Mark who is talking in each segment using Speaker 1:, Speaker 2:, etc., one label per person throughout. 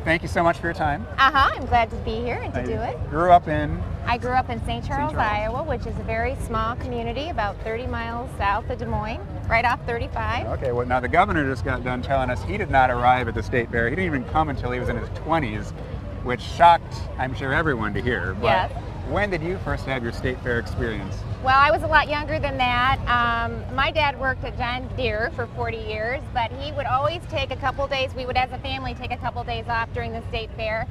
Speaker 1: thank you so much for your time.
Speaker 2: I'm glad to be here and to do it.
Speaker 1: I
Speaker 2: grew up in St. Charles, Iowa, which is a very small community about 30 miles south of Des Moines, right off 35.
Speaker 1: Okay, well now the governor just got done telling us he did not arrive at the state fair. He didn't even come until he was in his 20s, which shocked, I'm sure, everyone to hear. But
Speaker 2: yes.
Speaker 1: When did you first have your state fair experience?
Speaker 2: Well, I was a lot younger than that. My dad worked at John Deere for 40 years, but he would always take a couple days. We would, as a family, take a couple days off during the state fair.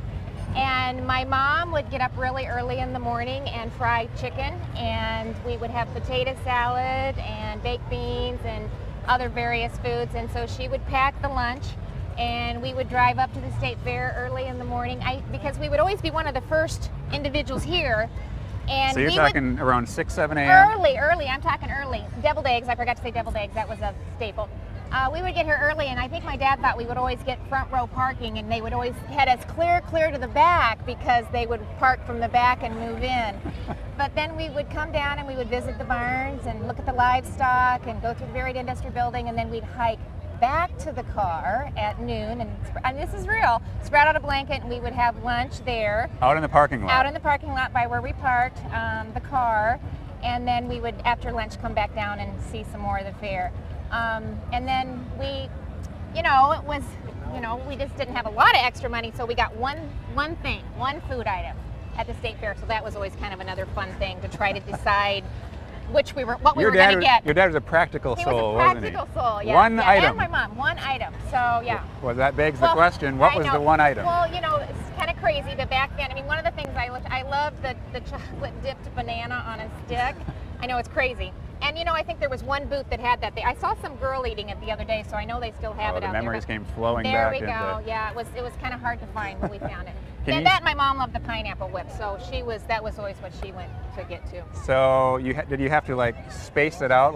Speaker 2: And my mom would get up really early in the morning and fry chicken, and we would have potato salad and baked beans and other various foods. And so she would pack the lunch, and we would drive up to the state fair early in the morning because we would always be one of the first individuals here. And
Speaker 1: so you're talking around 6, 7 a.m.?
Speaker 2: Early, I'm talking early. Deviled eggs, I forgot to say deviled eggs, that was a staple. We would get here early, and I think my dad thought we would always get front row parking, and they would always head us clear to the back because they would park from the back and move in. But then we would come down and we would visit the barns and look at the livestock and go through the varied industry building, and then we'd hike back to the car at noon, and this is real, spread out a blanket, and we would have lunch there.
Speaker 1: Out in the parking lot?
Speaker 2: Out in the parking lot by where we parked the car, and then we would, after lunch, come back down and see some more of the fair. And then we, it was, we just didn't have a lot of extra money, so we got one food item at the state fair, so that was always kind of another fun thing to try to decide what we were going to get.
Speaker 1: Your dad was a practical soul, wasn't he?
Speaker 2: He was a practical soul, yeah.
Speaker 1: One item.
Speaker 2: And my mom, one item. So, yeah.
Speaker 1: Well, that begs the question, what was the one item?
Speaker 2: Well, it's kind of crazy, but back then, one of the things I loved the chocolate dipped banana on a stick. I know, it's crazy. And, I think there was one booth that had that. I saw some girl eating it the other day, so I know they still have it out there.
Speaker 1: The memories came flowing
Speaker 2: there
Speaker 1: back.
Speaker 2: There we go. Yeah, it was kind of hard to find, but we found it. And that, my mom loved the pineapple whip, so that was always what she went to get to.
Speaker 1: So did you have to space it out,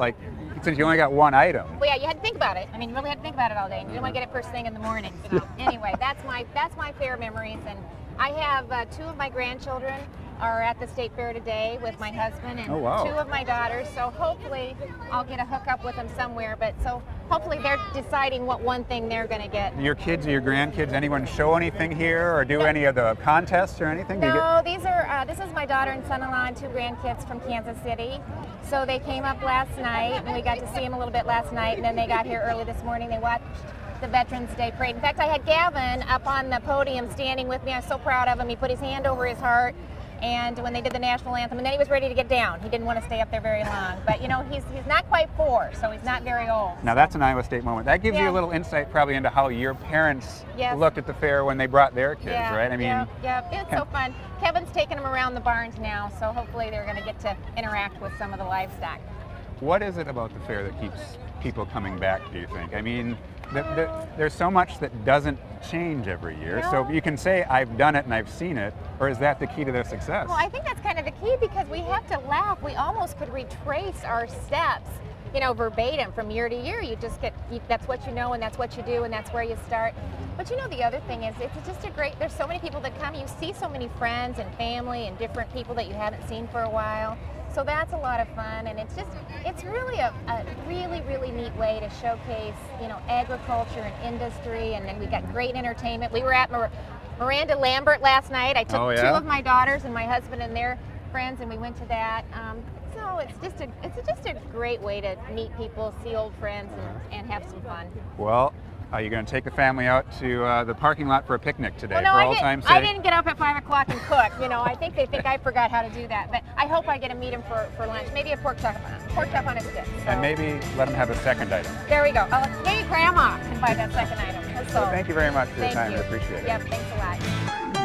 Speaker 1: since you only got one item?
Speaker 2: Well, yeah, you had to think about it. You really had to think about it all day, and you didn't want to get it first thing in the morning. Anyway, that's my fair memories, and I have 2 of my grandchildren are at the state fair today with my husband and 2 of my daughters, so hopefully I'll get a hookup with them somewhere, so hopefully they're deciding what one thing they're going to get.
Speaker 1: Your kids or your grandkids, anyone show anything here or do any of the contests or anything?
Speaker 2: No, this is my daughter and son-in-law and 2 grandkids from Kansas City, so they came up last night, and we got to see them a little bit last night, and then they got here early this morning. They watched the Veterans Day Parade. In fact, I had Gavin up on the podium standing with me. I was so proud of him. He put his hand over his heart, and when they did the national anthem, and then he was ready to get down. He didn't want to stay up there very long, but he's not quite 4, so he's not very old.
Speaker 1: Now that's an Iowa State moment. That gives you a little insight probably into how your parents looked at the fair when they brought their kids, right?
Speaker 2: It's so fun. Kevin's taking them around the barns now, so hopefully they're going to get to interact with some of the livestock.
Speaker 1: What is it about the fair that keeps people coming back, do you think? There's so much that doesn't change every year, so you can say I've done it and I've seen it, or is that the key to their success?
Speaker 2: Well, I think that's kind of the key, because we have to laugh. We almost could retrace our steps, verbatim from year to year. That's what you know, and that's what you do, and that's where you start. But the other thing is, it's just there's so many people that come. You see so many friends and family and different people that you haven't seen for a while. So that's a lot of fun, and it's really a really neat way to showcase, agriculture and industry, and then we got great entertainment. We were at Miranda Lambert last night. I took 2 of my daughters and my husband and their friends, and we went to that. So it's just a great way to meet people, see old friends, and have some fun.
Speaker 1: Well, are you going to take the family out to the parking lot for a picnic today?
Speaker 2: Well, no,
Speaker 1: for old time's sake?
Speaker 2: I didn't get up at 5 o'clock and cook. I think they think I forgot how to do that. But I hope I get to meet them for lunch. Maybe a pork chop on a stick. So.
Speaker 1: And maybe let them have a second item.
Speaker 2: There we go. Maybe Grandma can buy that second item.
Speaker 1: So thank you very much for your time. I appreciate it.
Speaker 2: Yep, thanks a lot.